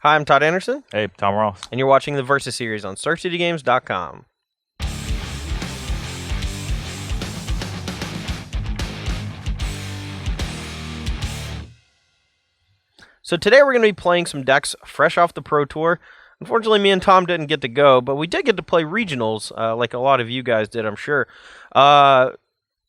Hi, I'm Todd Anderson, Hey, Tom Ross. and you're watching the Versus series on StarCityGames.com. So today we're going to be playing some decks fresh off the Pro Tour. Unfortunately, me and Tom didn't get to go, but we did get to play regionals, like a lot of you guys did, I'm sure.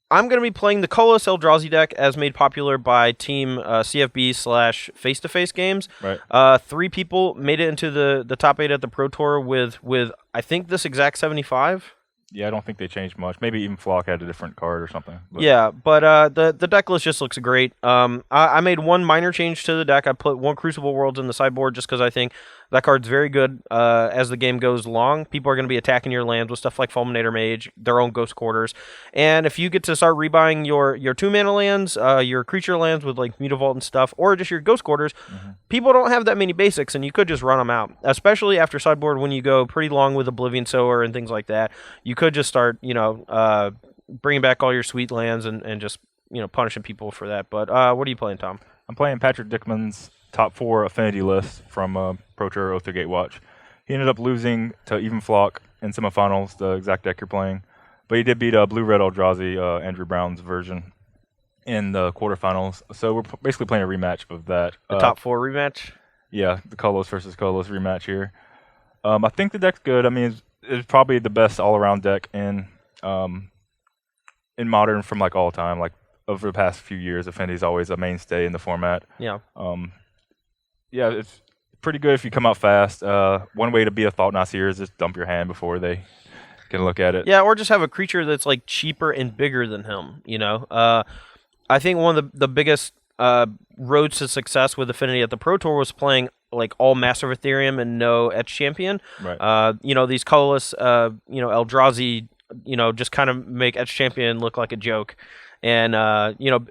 I'm going to be playing the Colorless Eldrazi deck as made popular by Team CFB / Face-to-Face Games. Right. 3 people made it into the top 8 at the Pro Tour with I think this exact 75. Yeah, I don't think they changed much. Maybe even Flock had a different card or something. Yeah, but the deck list just looks great. I made one minor change to the deck. I put 1 Crucible Worlds in the sideboard just because I think that card's very good as the game goes along. People are going to be attacking your lands with stuff like Fulminator Mage, their own Ghost Quarters. And if you get to start rebuying your 2-mana lands, your creature lands with like Mutavault and stuff, or just your Ghost Quarters, people don't have that many basics, and you could just run them out. Especially after sideboard when you go pretty long with Oblivion Sower and things like that. You could just start, bringing back all your sweet lands and just, punishing people for that. But what are you playing, Tom? I'm playing Patrick Dickman's top 4 Affinity list from Pro Tour Oath Gatewatch. He ended up losing to even Flock in semifinals, the exact deck you're playing. But he did beat Blue-Red Eldrazi, Andrew Brown's version, in the quarterfinals. So we're basically playing a rematch of that. The top 4 rematch? Yeah, the Colorless versus Colorless rematch here. I think the deck's good. I mean, it's probably the best all-around deck in Modern from like all time. Like over the past few years, Affinity's always a mainstay in the format. Yeah. Yeah, it's pretty good if you come out fast. One way to be a Thought Nasir is just dump your hand before they can look at it. Yeah, or just have a creature that's like cheaper and bigger than him. I think one of the biggest roads to success with Affinity at the Pro Tour was playing like all Master of Ethereum and no Etch Champion. Right. These colorless, Eldrazi, just kind of make Etch Champion look like a joke. And,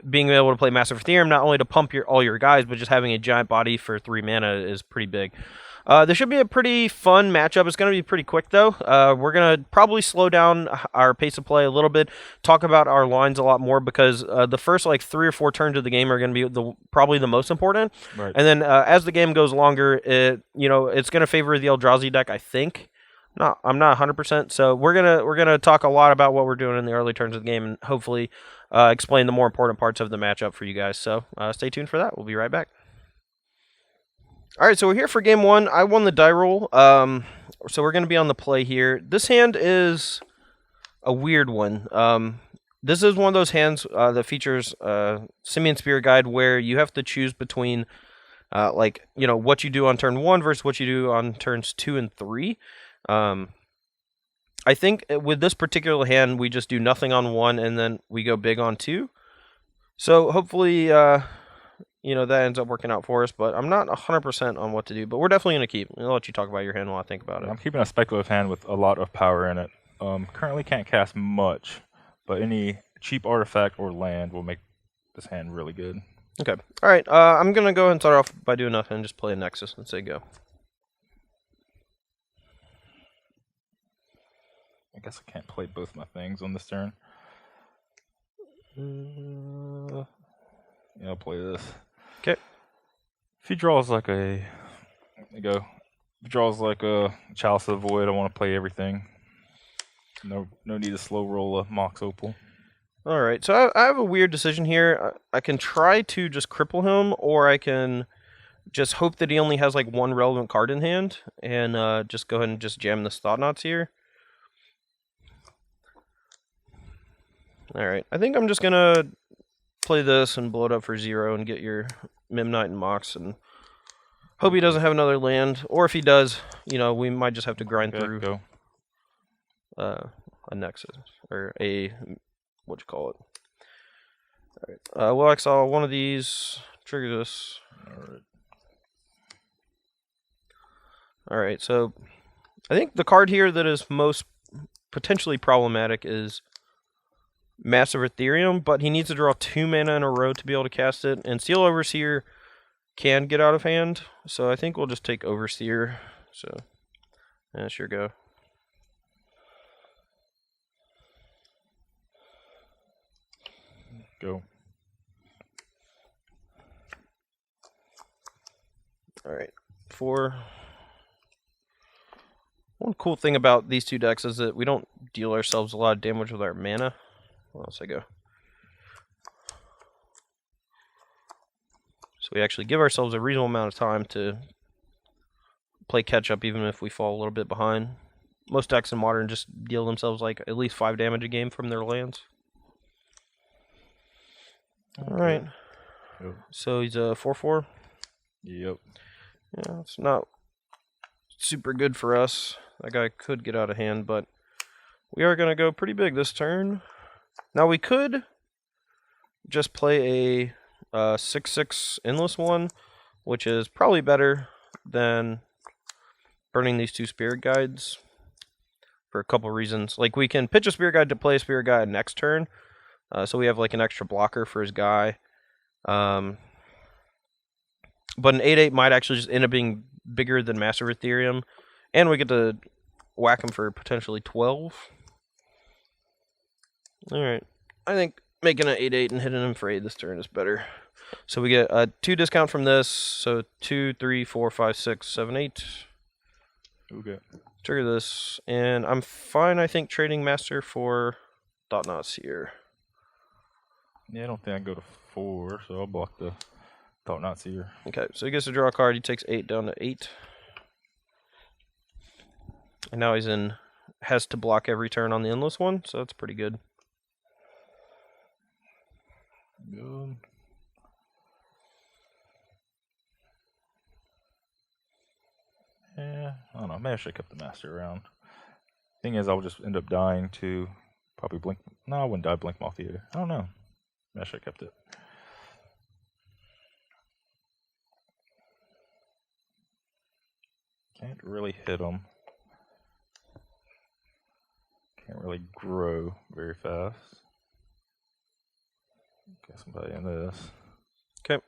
being able to play Master of Ethereum, not only to pump all your guys, but just having a giant body for 3 mana is pretty big. This should be a pretty fun matchup. It's going to be pretty quick, though. We're going to probably slow down our pace of play a little bit, talk about our lines a lot more, because the first 3 or 4 turns of the game are going to be probably the most important. Right. And then as the game goes longer, it's going to favor the Eldrazi deck, I think. I'm not 100%. So we're gonna talk a lot about what we're doing in the early turns of the game, and hopefully explain the more important parts of the matchup for you guys. So stay tuned for that. We'll be right back. All right, so we're here for game 1. I won the die roll, so we're going to be on the play here. This hand is a weird one. This is one of those hands that features Simian Spirit Guide, where you have to choose between, what you do on turn 1 versus what you do on turns 2 and 3. I think with this particular hand, we just do nothing on 1, and then we go big on 2. So hopefully, that ends up working out for us, but I'm not 100% on what to do. But we're definitely going to keep. I'll let you talk about your hand while I think about it. I'm keeping a speculative hand with a lot of power in it. Currently can't cast much, but any cheap artifact or land will make this hand really good. Okay. All right. I'm going to go ahead and start off by doing nothing and just play a Nexus and say go. I guess I can't play both my things on this turn. Yeah, I'll play this. Okay. If he draws like a... There you go. If he draws like a Chalice of the Void, I want to play everything. No need to slow roll a Mox Opal. All right. So I have a weird decision here. I can try to just cripple him, or I can just hope that he only has like 1 relevant card in hand, and just go ahead and just jam this Thought Knots here. All right. I think I'm just going to play this and blow it up for 0 and get your Mimknight and Mox, and hope he doesn't have another land. Or if he does, we might just have to grind through a Nexus, or a, what you call it. All right. We'll exile one of these, trigger this. All right, so I think the card here that is most potentially problematic is Massive Ethereum, but he needs to draw 2 mana in a row to be able to cast it, and Steel Overseer can get out of hand, so I think we'll just take Overseer. So, yeah, sure go. Go. All right. 4. One cool thing about these two decks is that we don't deal ourselves a lot of damage with our mana. Where else I go? So we actually give ourselves a reasonable amount of time to play catch up, even if we fall a little bit behind. Most decks in Modern just deal themselves like at least 5 damage a game from their lands. Okay. Alright. Yep. So he's a 4/4. Yep. Yeah, it's not super good for us. That guy could get out of hand, but we are going to go pretty big this turn. Now we could just play a 6/6 Endless one, which is probably better than burning these 2 Spirit Guides for a couple reasons. Like, we can pitch a Spirit Guide to play a Spirit Guide next turn, so we have like an extra blocker for his guy. But an 8/8 might actually just end up being bigger than Master of Ethereum, and we get to whack him for potentially 12. Alright, I think making an 8/8 and hitting him for 8 this turn is better. So we get a 2 discount from this, so 2, 3, 4, 5, 6, 7, 8. Okay. Trigger this, and I'm fine, I think, trading Master for Thought Knots here. Yeah, I don't think I can go to 4, so I'll block the Thought Knots here. Okay, so he gets to draw a card, he takes 8 down to 8. And now he's has to block every turn on the Endless one, so that's pretty good. Good. Yeah, I don't know. Maybe I should have kept the Master around. Thing is, I'll just end up dying to probably Blink. No, I wouldn't die Blink Moth either. I don't know. Maybe I should have kept it. Can't really hit them. Can't really grow very fast. Get somebody in this. Okay.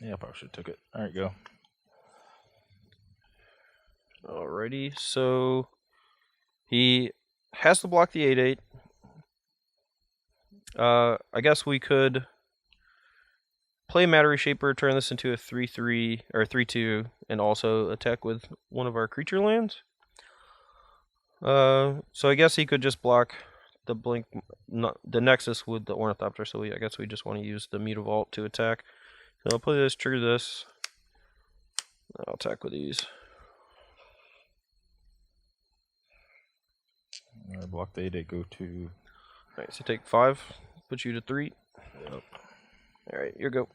Yeah, I probably should have took it. Alright, go. Alrighty, so he has to block the 8/8. I guess we could play Matter Reshaper, turn this into a 3/3 or 3/2, and also attack with one of our creature lands. So I guess he could just block the the Nexus with the Ornithopter. So I guess we just want to use the Mutavault to attack. So I'll play this, trigger this. I'll attack with these. I block the 8/8, go to. Alright, so take 5, put you to 3. Yep. Alright, your go.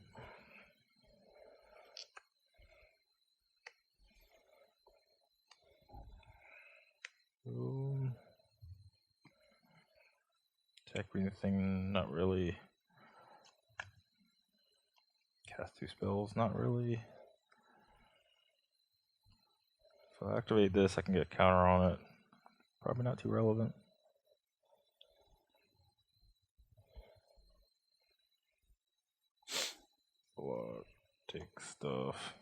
Attack green thing, not really. Cast 2 spells, not really. If I activate this, I can get a counter on it. Probably not too relevant. Block, take stuff.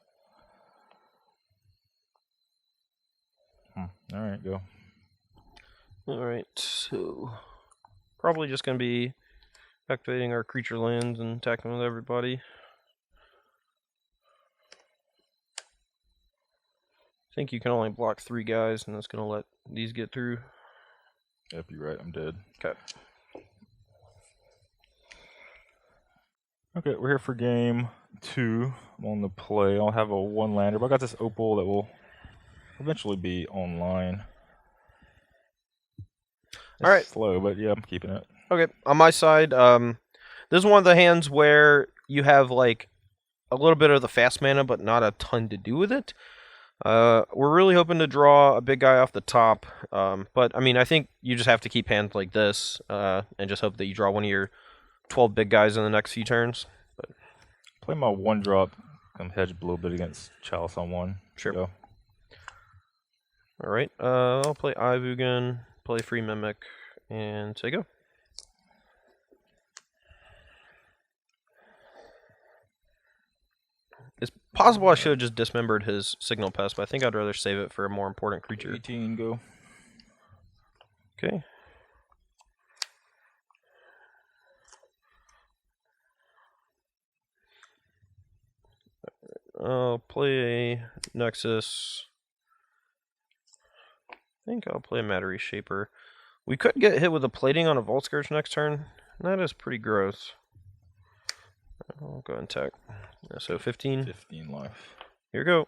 Alright, go. Alright, so probably just going to be activating our creature lands and attacking with everybody. I think you can only block 3 guys, and that's going to let these get through. Yep, you're right, I'm dead. Okay. Okay, we're here for game 2. I'm on the play. I'll have a 1-lander, but I got this Opal that will eventually be online. It's Alright. slow, but yeah, I'm keeping it. Okay, on my side, this is one of the hands where you have like a little bit of the fast mana, but not a ton to do with it. We're really hoping to draw a big guy off the top, but I mean, I think you just have to keep hands like this, and just hope that you draw one of your 12 big guys in the next few turns. But play my 1-drop, come hedge a little bit against Chalice on 1. Sure. Go. Alright, I'll play Ivugan, play Free Mimic, and say go. It's possible I should have just dismembered his Signal Pest, but I think I'd rather save it for a more important creature. 18, go. Okay. I'll play a Nexus. I think I'll play a Matter Reshaper. We could get hit with a plating on a Vault Scourge next turn. That is pretty gross. I'll go and attack. So 15. 15 life. Here we go.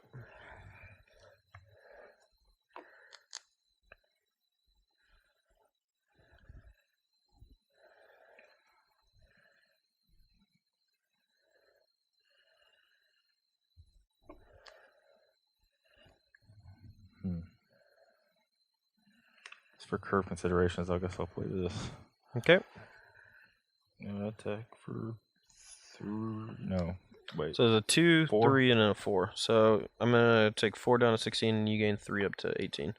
For curve considerations, I guess I'll play this. Okay. Attack for 3. No, wait. So there's a 2, 4? 3, and a 4. So I'm going to take 4 down to 16, and you gain 3 up to 18.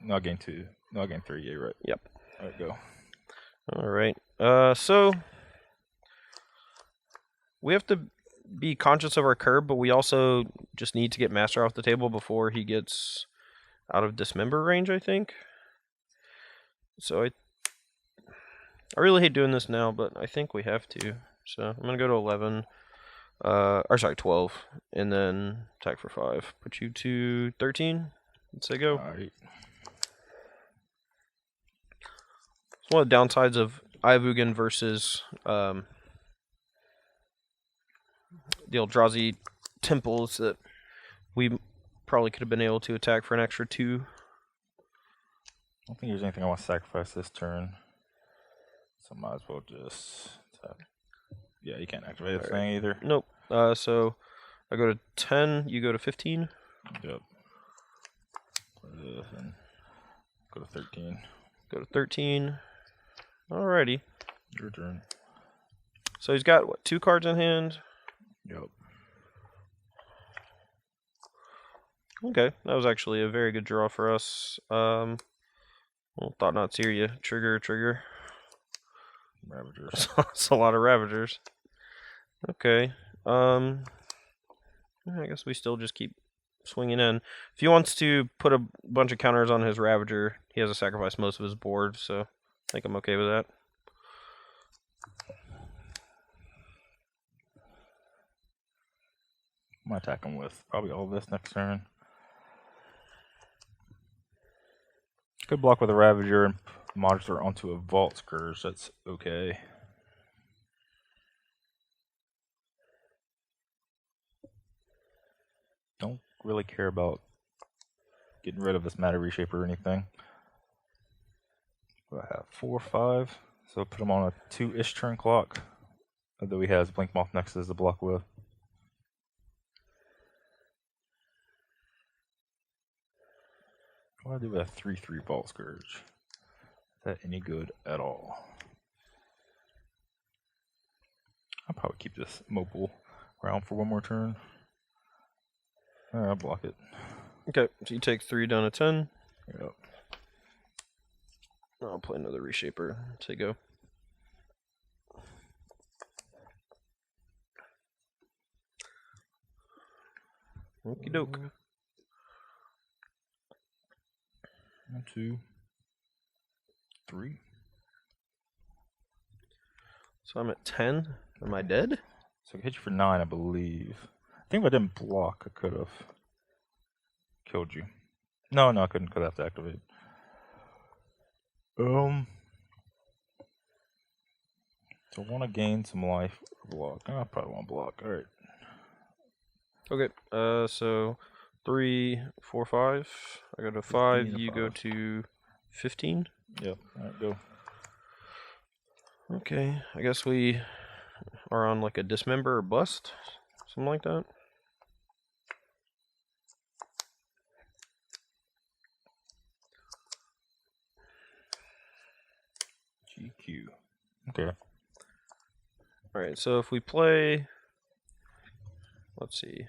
No, I gain 2. No, I gain 3. Yeah, right. Yep. Alright, go. Alright. So we have to be conscious of our curb, but we also just need to get Master off the table before he gets out of Dismember range, I think. So I really hate doing this now, but I think we have to. So I'm going to go to 11. Or sorry, 12. And then attack for 5. Put you to 13. Let's say go. Alright. It's one of the downsides of Ivugan versus the Eldrazi temples that we probably could have been able to attack for an extra 2. I don't think there's anything I want to sacrifice this turn. So might as well just tap. Yeah, you can't activate this thing either. Nope. So I go to 10, you go to 15. Yep. Play this and go to 13. Go to 13. Alrighty. Your turn. So he's got, what, 2 cards in hand? Yep. Okay, that was actually a very good draw for us. Well, thought not Syria. Trigger. Ravagers. That's a lot of Ravagers. Okay. I guess we still just keep swinging in. If he wants to put a bunch of counters on his Ravager, he has to sacrifice most of his board, so I think I'm okay with that. I'm gonna attack him with probably all this next turn. Could block with a Ravager and monster onto a Vault Scourge. That's okay. Don't really care about getting rid of this Matter Reshaper or anything. I have 4, 5, so put him on a 2-ish turn clock. Although he has Blink Moth Nexus to block with. What do I do with a 3/3 Vault Scourge? Is that any good at all? I'll probably keep this mobile around for one more turn. Alright, I'll block it. Okay, so you take 3 down to 10. Yep. I'll play another Reshaper. Say go. Okie doke. 1, 2, 3. So I'm at 10. Am I dead? So I hit you for 9, I believe. I think if I didn't block, I could have killed you. No, I couldn't, because I have to activate. So I want to gain some life or block. I probably want to block. Alright. Okay, so 3, 4, 5. I go to 5, you go to 15. Yep, alright, go. Okay, I guess we are on like a Dismember or Bust, something like that. GQ. Okay. Alright, so if we play, let's see,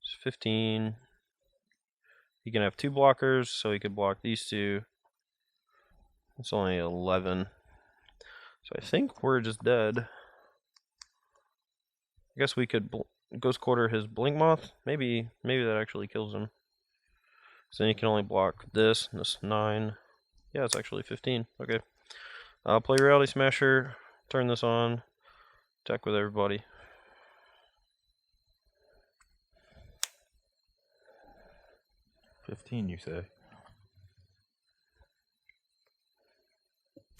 it's 15. He can have 2 blockers, so he could block these 2. It's only 11. So I think we're just dead. I guess we could Ghost Quarter his Blink Moth. Maybe that actually kills him. So then you can only block this, and this 9. Yeah, it's actually 15. Okay. I'll play Reality Smasher, turn this on, attack with everybody. 15, you say?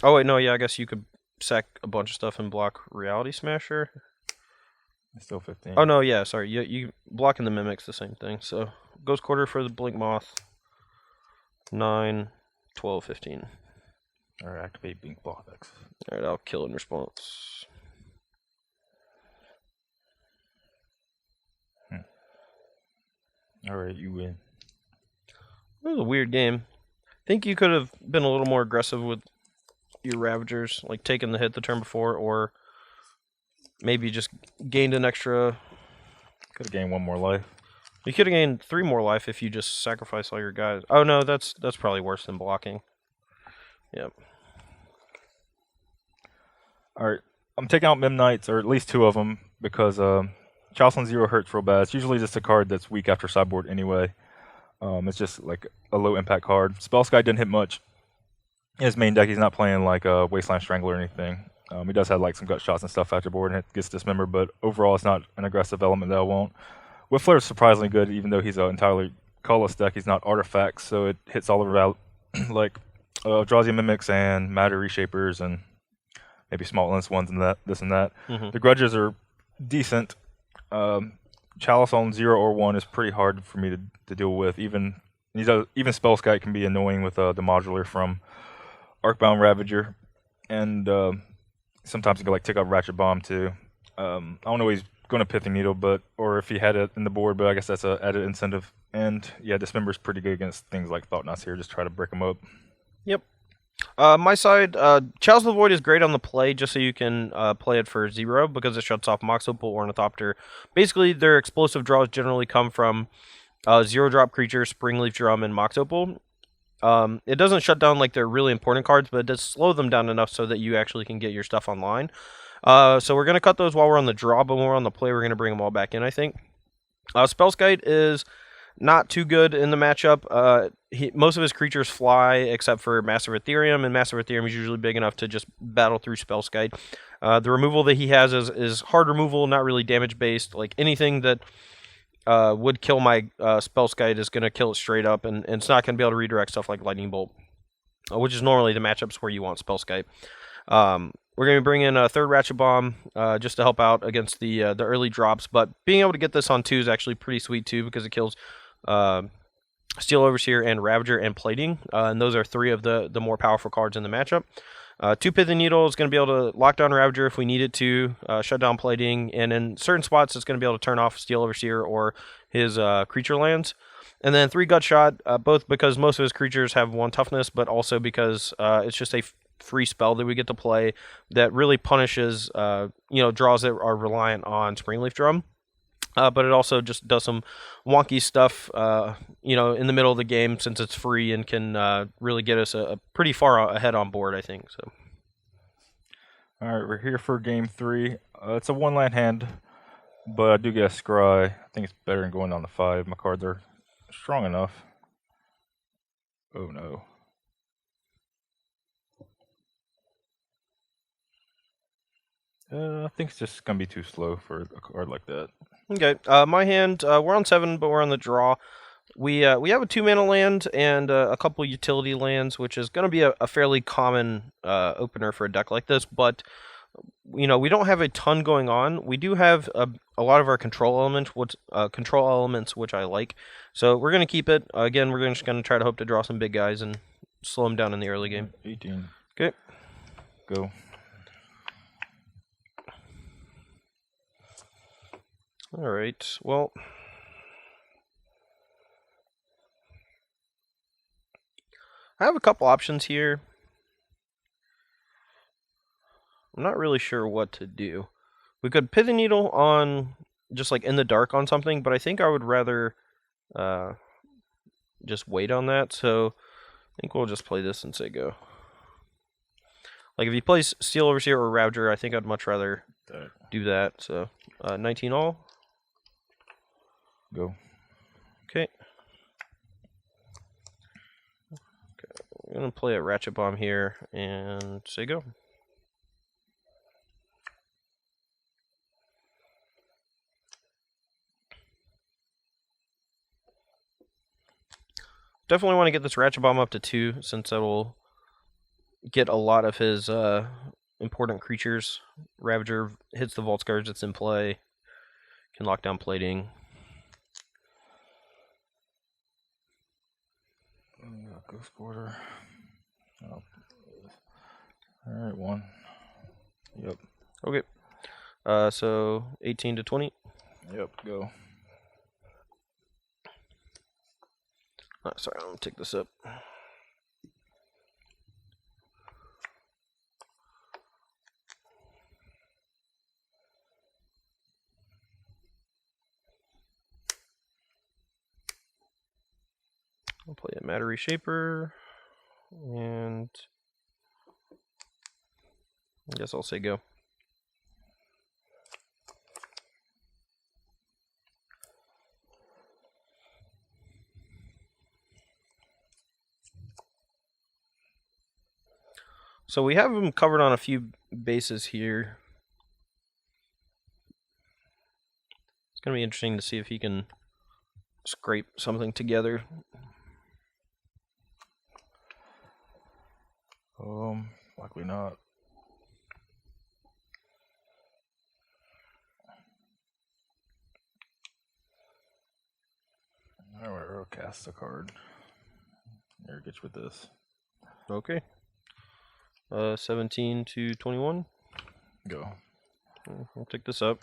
Oh wait, no, yeah, I guess you could sack a bunch of stuff and block Reality Smasher. It's still 15. Oh no, yeah, sorry, you blocking the Mimic's the same thing. So Ghost Quarter for the Blink Moth. 9, 12, 15. Alright, activate Blink Moth. Alright, I'll kill in response. Alright, you win. It was a weird game. I think you could have been a little more aggressive with your Ravagers, like taking the hit the turn before, or maybe just gained an extra. Could have gained 1 more life. You could have gained 3 more life if you just sacrifice all your guys. Oh no, that's probably worse than blocking. Yep. Alright, I'm taking out Mim Knights, or at least 2 of them, because Jocelyn Zero hurts real bad. It's usually just a card that's weak after sideboard anyway. It's just like a low impact card. Spellsky didn't hit much. In his main deck, he's not playing like a Wasteland Strangler or anything. He does have like some gut shots and stuff after board, and it gets dismembered, but overall it's not an aggressive element that I want. Whiffler is surprisingly good, even though he's an entirely colorless deck. He's not artifacts, so it hits all around like Eldrazi Mimics and Matter Reshapers and maybe small illness ones and this and that. Mm-hmm. The grudges are decent. Chalice on 0 or 1 is pretty hard for me to deal with. Even Spellskite can be annoying with the modular from Arcbound Ravager, and sometimes you can like tick up Ratchet Bomb too. I don't know if he's going to Pithing Needle, or if he had it in the board, but I guess that's a added incentive. And yeah, Dismember's pretty good against things like Thought Knots here. Just try to break them up. Yep. My side, Chalice of the Void is great on the play, just so you can play it for 0, because it shuts off Mox Opal, Ornithopter. Basically, their explosive draws generally come from 0-drop creatures, Springleaf Drum, and Mox Opal. It doesn't shut down like their really important cards, but it does slow them down enough so that you actually can get your stuff online. So we're going to cut those while we're on the draw, but when we're on the play, we're going to bring them all back in, I think. Spellskite is not too good in the matchup. Most of his creatures fly, except for Massive Ethereum, and Massive Ethereum is usually big enough to just battle through Spellskite. The removal that he has is hard removal, not really damage-based. Like, anything that would kill my Spellskite is going to kill it straight up, and it's not going to be able to redirect stuff like Lightning Bolt, which is normally the matchups where you want Spellskite. We're going to bring in a third Ratchet Bomb just to help out against the early drops, but being able to get this on 2 is actually pretty sweet too, because it kills Steel Overseer and Ravager and Plating, and those are 3 of the more powerful cards in the matchup. 2 Pithing Needle is going to be able to lock down Ravager if we need it to, shut down Plating, and in certain spots it's going to be able to turn off Steel Overseer or his creature lands. And then 3 Gut Shot, both because most of his creatures have 1 toughness, but also because it's just a free spell that we get to play that really punishes draws that are reliant on Springleaf Drum. But it also just does some wonky stuff, in the middle of the game, since it's free, and can really get us a pretty far ahead on board, I think. So. All right, we're here for game 3. It's a 1-land hand, but I do get a Scry. I think it's better than going down to 5. My cards are strong enough. Oh no. I think it's just going to be too slow for a card like that. Okay, my hand, we're on 7, but we're on the draw. We have a 2-mana land and a couple utility lands, which is going to be a fairly common opener for a deck like this, but we don't have a ton going on. We do have a lot of our control elements, which I like. So we're going to keep it. Again, we're just going to try to hope to draw some big guys and slow them down in the early game. 18. Okay. Go. All right. Well, I have a couple options here. I'm not really sure what to do. We could Pithing Needle on just like in the dark on something, but I think I would rather just wait on that. So I think we'll just play this and say go. Like if he plays Steel Overseer or Ravager, I think I'd much rather do that. So 19 all. Go. Okay. I'm going to play a Ratchet Bomb here and say go. definitely want to get this Ratchet Bomb up to 2, since that'll get a lot of his important creatures. Ravager hits the Vault Guards that's in play, can lock down plating. Ghost Quarter. Oh. Alright, 1. Yep. Okay. So 18 to 20. Yep, go. Sorry, I'm gonna take this up. I'll play a Matter Reshaper, and I guess I'll say go. So we have him covered on a few bases here. It's going to be interesting to see if he can scrape something together. Likely not. Alright, we'll cast a card. Here, get you with this. Okay. 17 to 21. Go. I'll take this up.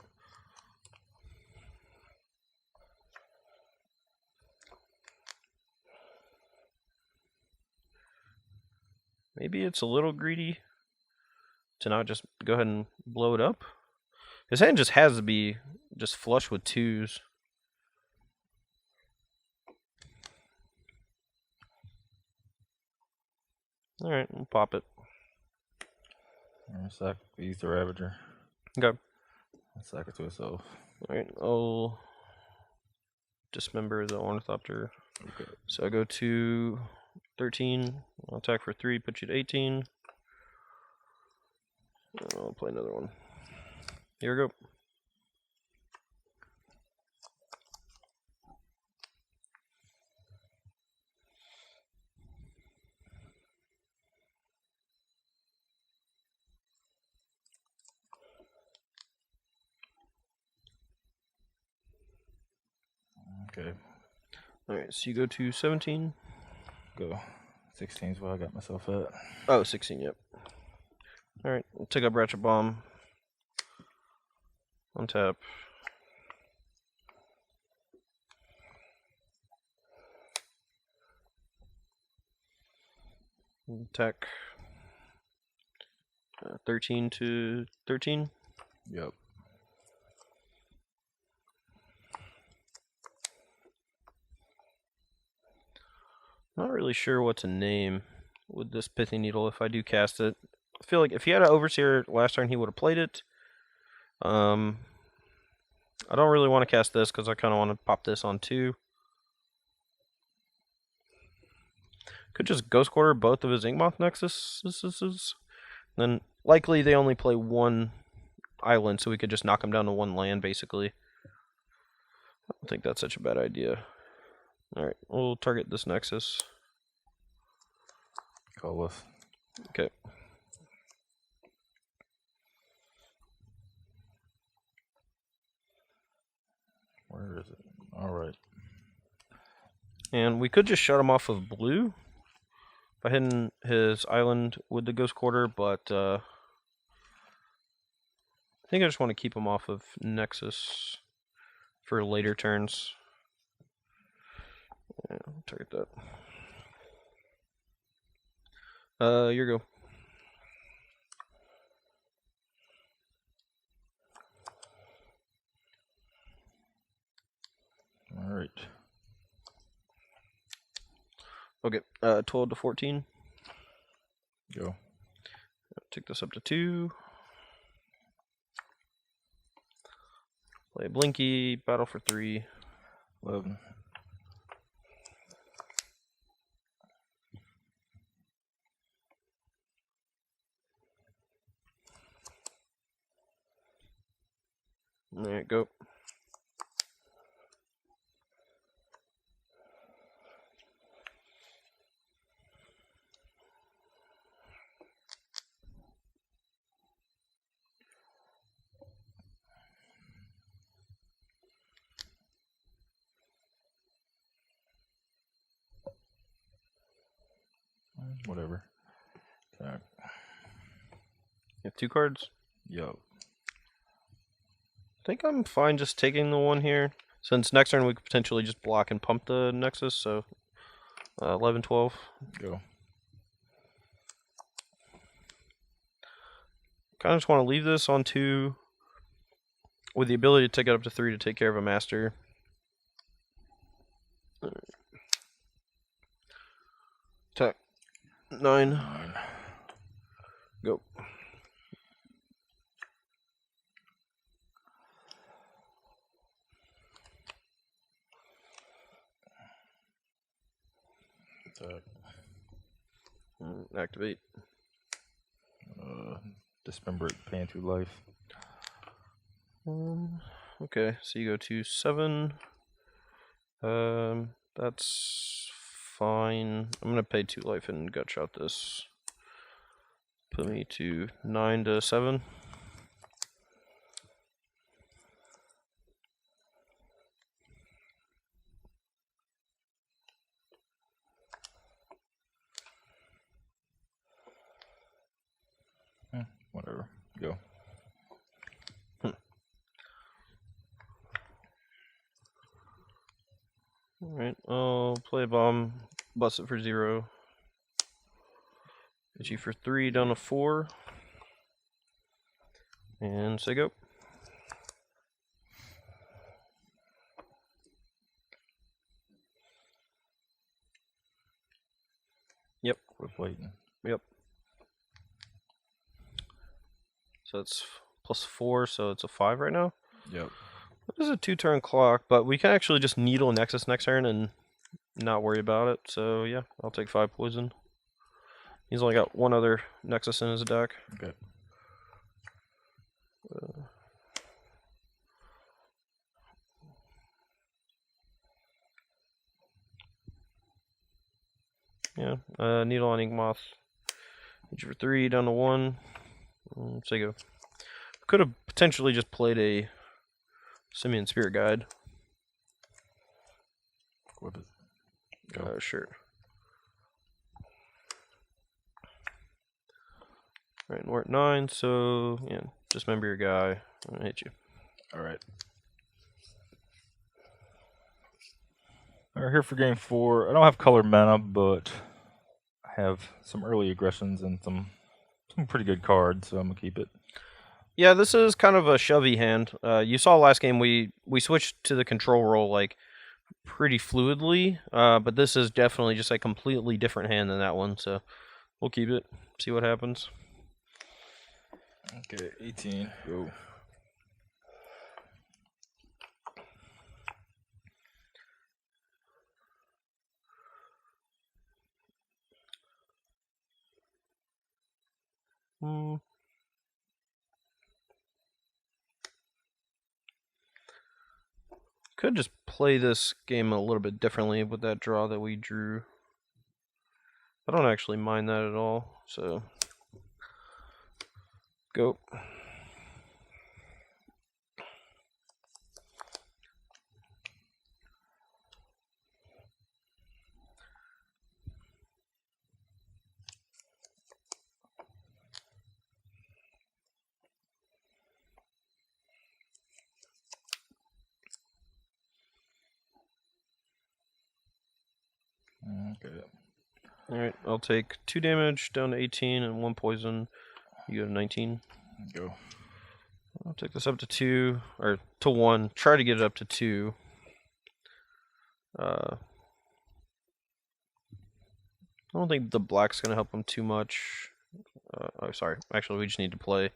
Maybe it's a little greedy to not just go ahead and blow it up. His hand just has to be just flush with 2s. Alright, we'll pop it. Sack, use the Ravager. Okay. Sack it to itself. Alright, I'll dismember the Ornithopter. Okay. So I go to 13. I'll attack for 3, put you to 18. I'll play another one. Here we go. Okay. Alright, so you go to 17. Go. 16 is what I got myself at. Oh, 16, yep. Alright, we'll take up Ratchet Bomb. Untap. Attack. 13 to 13. Yep. Not really sure what to name with this Pithy Needle if I do cast it. I feel like if he had an Overseer last turn, he would have played it. I don't really want to cast this because I kind of want to pop this on 2. Could just Ghost Quarter both of his Inkmoth Nexuses. Then likely they only play 1 island, so we could just knock them down to 1 land, basically. I don't think that's such a bad idea. Alright, we'll target this Nexus. Colorless. Okay. Where is it? Alright. And we could just shut him off of blue by hitting his island with the Ghost Quarter, but I think I just want to keep him off of Nexus for later turns. Yeah, I'll target that. Your go. Alright. Okay, 12 to 14. Go. Take this up to 2. Play Blinky, battle for 3. 11. Alright, go. Whatever. Okay. You have 2 cards? Yo. I think I'm fine just taking the 1 here. Since next turn we could potentially just block and pump the Nexus, so 11, 12. Go. Kind of just want to leave this on 2 with the ability to take it up to 3 to take care of a master. Attack. 9. Go. Attack. Activate. Dismember it, paying 2 life. Okay, so you go to 7. That's fine. I'm gonna pay 2 life and gut shot this. Put me to 9 to 7. Whatever. Go. Alright, I'll play a bomb, bust it for 0. Hit you for 3 down to 4. And say go. Yep. Quit waiting. Yep. So it's +4, so it's a 5 right now. Yep. This is a 2-turn clock, but we can actually just needle Nexus next turn and not worry about it. So yeah, I'll take 5 poison. He's only got 1 other Nexus in his deck. Okay. Yeah, Needle on Inkmoth. Hit you for 3 down to 1. So you go. Could have potentially just played a Simian Spirit Guide. Equip it. Go. Sure. Alright, we're at 9, so yeah, just remember your guy. I'm gonna hit you. Alright. We're here for game 4. I don't have color mana, but I have some early aggressions and some pretty good cards, so I'm gonna keep it. Yeah, this is kind of a shovey hand. You saw last game we switched to the control role like pretty fluidly, but this is definitely just a completely different hand than that one. So we'll keep it. See what happens. Okay, 18. Go. Could just play this game a little bit differently with that draw that we drew. I don't actually mind that at all. So go. Okay. Alright, I'll take 2 damage down to 18 and 1 poison. You go to 19. Go. I'll take this up to 2, or to 1. Try to get it up to 2. I don't think the black's going to help him too much. Oh, sorry. Actually, we just need to play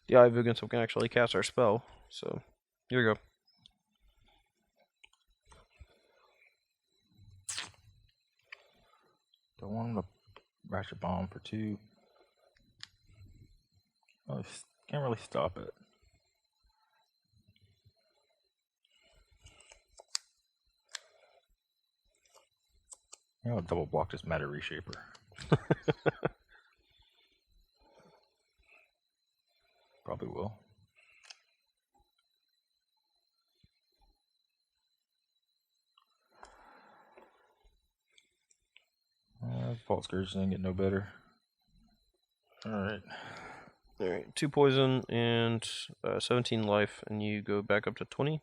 the Eye of Ugin so we can actually cast our spell. So, here we go. Don't want him to ratchet bomb for 2. Oh, can't really stop it. You know, double block this Matter Reshaper. Probably will. Fault Scourge didn't get no better. Alright. Alright, 2 poison and 17 life, and you go back up to 20.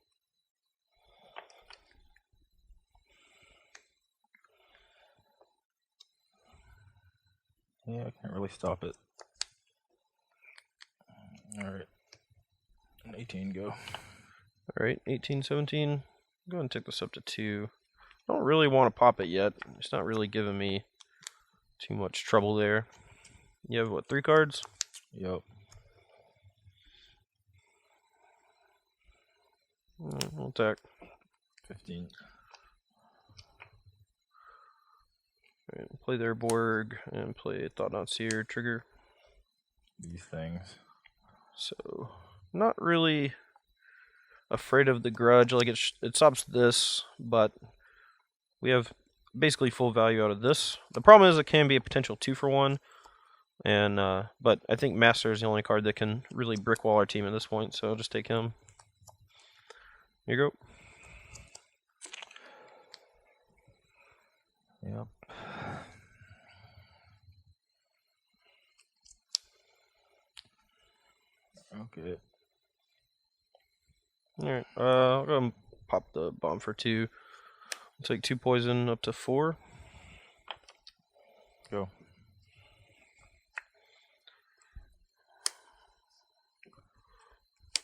Yeah, I can't really stop it. Alright. 18, go. Alright, 18, 17. Go ahead and take this up to 2. I don't really want to pop it yet. It's not really giving me too much trouble there. You have, what, 3 cards? Yep. We'll attack. 15. Alright, play their Borg and play Thought Not Seer trigger. These things. So, not really afraid of the grudge. Like, it stops this, but we have basically full value out of this. The problem is it can be a potential 2-for-1, and but I think Master is the only card that can really brick wall our team at this point, so I'll just take him. Here you go. Yep. Okay. Alright, I'll go and pop the bomb for 2. I'll take 2 poison up to 4. Go.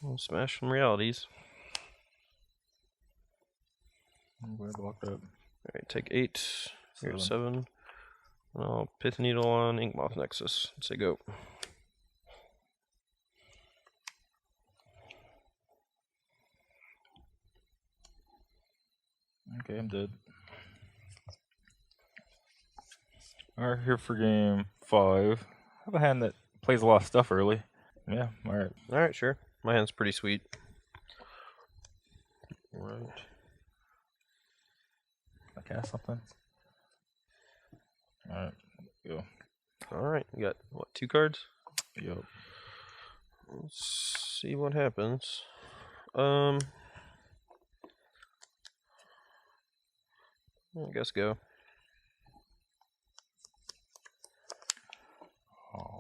We'll smash some realities. We're blocked up. Alright, take 8. You're at 7. I'll Pith Needle on Inkmoth Nexus. Say go. Okay, I'm dead. Alright, here for game 5. I have a hand that plays a lot of stuff early. Yeah, alright. Alright, sure. My hand's pretty sweet. Right. I cast something? Alright, go. Alright, you got, what, 2 cards? Yep. Let's see what happens. I guess go. Oh.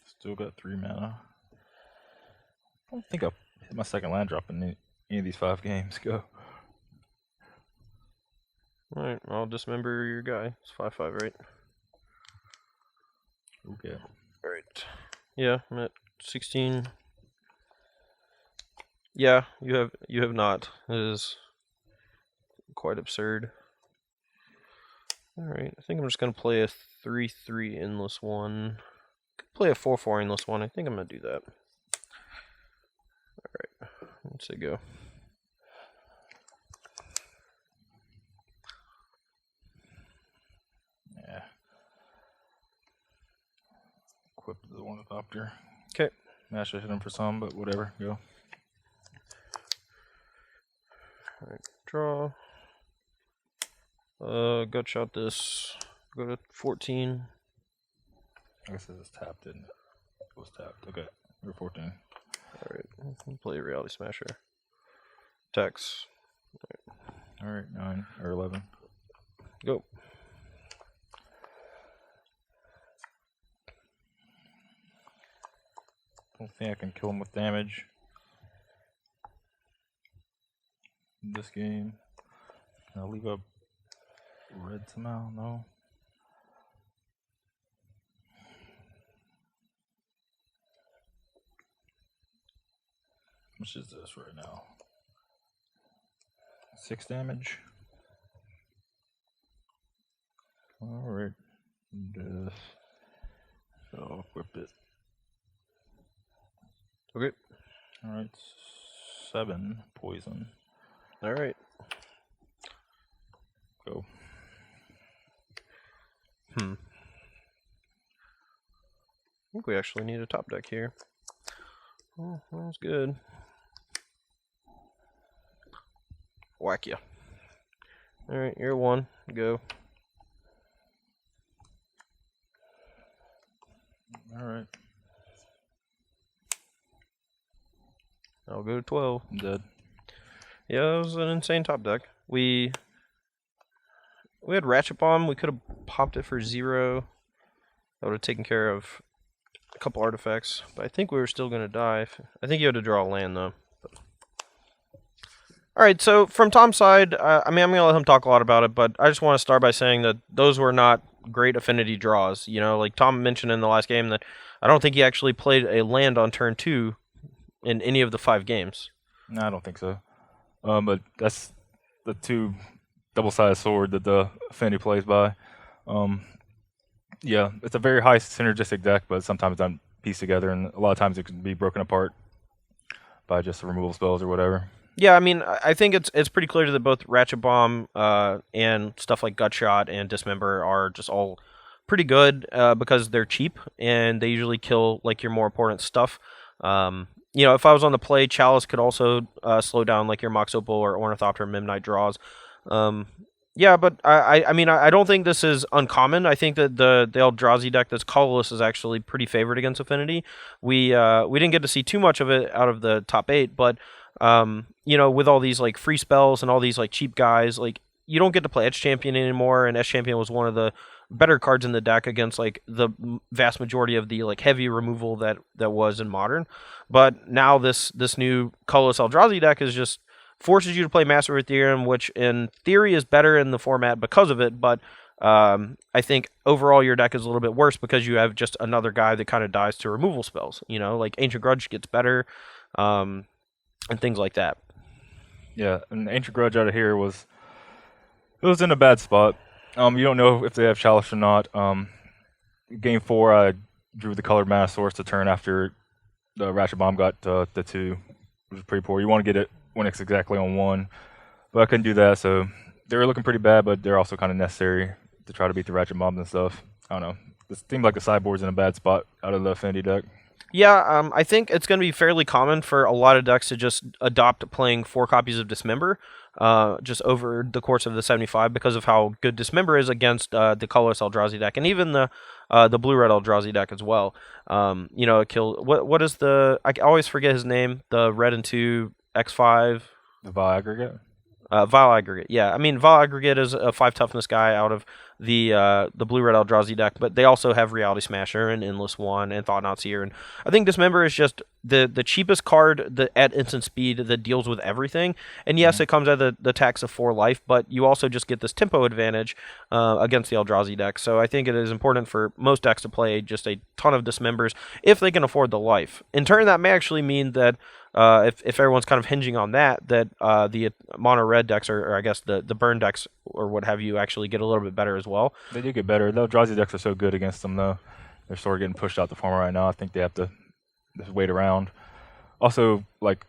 Still got 3 mana. I don't think I'll hit my second land drop in any of these 5 games. Go. Alright, I'll dismember your guy. It's 5/5, right? Okay. Alright. Yeah, I'm at 16. Yeah, you have not. It is quite absurd. Alright, I think I'm just gonna play a 3/3 endless one. Could play a 4/4 endless one. I think I'm gonna do that. Alright, let's say go. Yeah. Equip the one adopter. Okay. I should hit him for some, but whatever. Go. Alright, draw. Gut shot this. Go to 14. I guess it was tapped, didn't it? It was tapped. Okay. We're 14. Alright, play Reality Smasher. Attacks. Alright, 9 or 11. Go. Don't think I can kill him with damage in this game. Can I leave up red somehow? No. How much is this right now? 6 damage. Alright. So I'll equip it. Okay. Alright. 7 poison. Alright. Go. I think we actually need a top deck here. Oh, that was good. Whack ya. Alright, you're 1. Go. Alright. I'll go to 12. I'm dead. Yeah, that was an insane top deck. We we had Ratchet Bomb. We could have popped it for 0. That would have taken care of a couple artifacts. But I think we were still going to die. I think you had to draw a land, though. All right, so from Tom's side, I mean, I'm going to let him talk a lot about it, but I just want to start by saying that those were not great affinity draws. You know, like Tom mentioned in the last game that I don't think he actually played a land on turn 2 in any of the 5 games. No, I don't think so. But that's the 2 double-sided sword that the Affinity plays by. Yeah, it's a very high synergistic deck, but sometimes it's not pieced together, and a lot of times it can be broken apart by just removal spells or whatever. Yeah, I mean, I think it's pretty clear that both Ratchet Bomb and stuff like Gutshot and Dismember are just all pretty good because they're cheap and they usually kill like your more important stuff. You know, if I was on the play, Chalice could also slow down like your Mox Opal or Ornithopter Midnight draws. Yeah, but I mean, I don't think this is uncommon. I think that the Eldrazi deck that's colorless is actually pretty favored against Affinity. We didn't get to see too much of it out of the top 8, but you know, with all these like free spells and all these like cheap guys, like you don't get to play Edge Champion anymore, and Edge Champion was one of the better cards in the deck against like the vast majority of the like heavy removal that was in Modern. But now this new colorless Eldrazi deck is just forces you to play Master of Ethereum, which in theory is better in the format because of it, but I think overall your deck is a little bit worse because you have just another guy that kind of dies to removal spells. You know, like Ancient Grudge gets better, and things like that. Yeah, and Ancient Grudge out of here was in a bad spot. You don't know if they have Chalice or not. Game 4, I drew the colored mana source to turn after the Ratchet Bomb got the 2, which was pretty poor. You want to get it when it's exactly on 1, but I couldn't do that, so they were looking pretty bad, but they're also kind of necessary to try to beat the Ratchet Bombs and stuff. I don't know. It seems like the sideboard's in a bad spot out of the Affinity deck. Yeah, I think it's going to be fairly common for a lot of decks to just adopt playing 4 copies of Dismember just over the course of the 75 because of how good Dismember is against the colorless Eldrazi deck and even the blue-red Eldrazi deck as well. You know, it killed... What is the... I always forget his name. The red and 2 X5... The Vile Aggregate? Vile Aggregate, yeah. I mean, Vile Aggregate is a 5 toughness guy out of the blue-red Eldrazi deck, but they also have Reality Smasher and Endless One and Thought-Knot Seer, and I think Dismember is just the cheapest card at instant speed that deals with everything, and yes, it comes at the tax of 4 life, but you also just get this tempo advantage against the Eldrazi deck, so I think it is important for most decks to play just a ton of Dismembers if they can afford the life. In turn, that may actually mean that if everyone's kind of hinging on that the mono red decks or I guess the burn decks or what have you actually get a little bit better as well. They do get better. The Eldrazi decks are so good against them, though. They're sort of getting pushed out the format right now. I think they have to just wait around. Also, like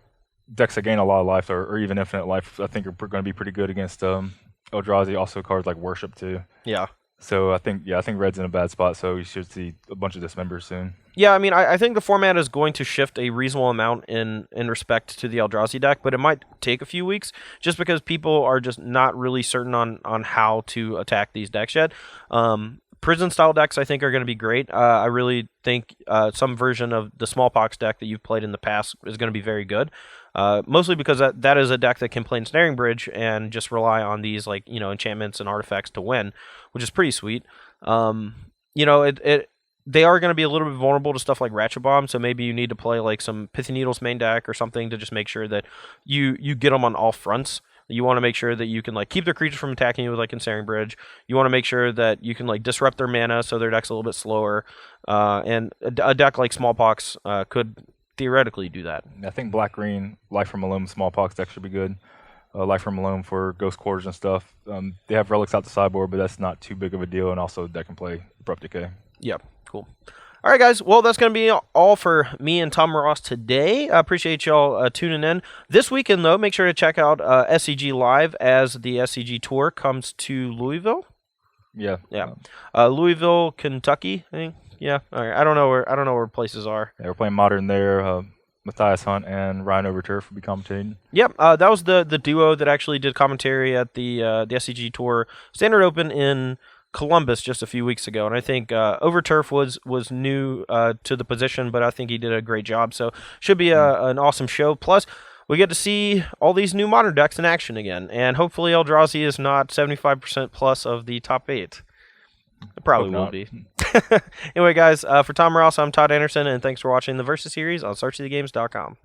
decks that gain a lot of life or even infinite life, I think are going to be pretty good against Eldrazi. Also, cards like Worship too. Yeah. So I think Red's in a bad spot. So you should see a bunch of Dismembers soon. Yeah, I mean, I think the format is going to shift a reasonable amount in respect to the Eldrazi deck, but it might take a few weeks just because people are just not really certain on how to attack these decks yet. Prison-style decks, I think, are going to be great. I really think some version of the Smallpox deck that you've played in the past is going to be very good. Mostly because that is a deck that can play Ensnaring Bridge and just rely on these like enchantments and artifacts to win, which is pretty sweet. They are going to be a little bit vulnerable to stuff like Ratchet Bomb, so maybe you need to play like some Pithy Needles main deck or something to just make sure that you get them on all fronts. You want to make sure that you can like keep their creatures from attacking you with like Ensnaring Bridge. You want to make sure that you can like disrupt their mana so their deck's a little bit slower. And a deck like Smallpox could theoretically do that. I think Black-Green, Life from Malone, Smallpox deck should be good. Life from Malone for Ghost Quarters and stuff. They have Relics out the sideboard, but that's not too big of a deal, and also deck can play Abrupt Decay. Yeah, cool. All right, guys. Well, that's going to be all for me and Tom Ross today. I appreciate y'all tuning in. This weekend, though, make sure to check out SCG Live as the SCG Tour comes to Louisville. Yeah. Louisville, Kentucky, I think. Yeah. All right. I don't know where places are. Yeah, we're playing Modern there. Matthias Hunt and Ryan Overturf will be commentating. Yep. That was the duo that actually did commentary at the SCG Tour Standard Open in Columbus just a few weeks ago, and I think Overturf was new to the position, but I think he did a great job. So should be an awesome show. Plus, we get to see all these new modern decks in action again, and hopefully Eldrazi is not 75% plus of the top 8. It probably will be. Anyway, guys, for Tom Ross, I'm Todd Anderson, and thanks for watching the Versus series on SearchTheGames.com.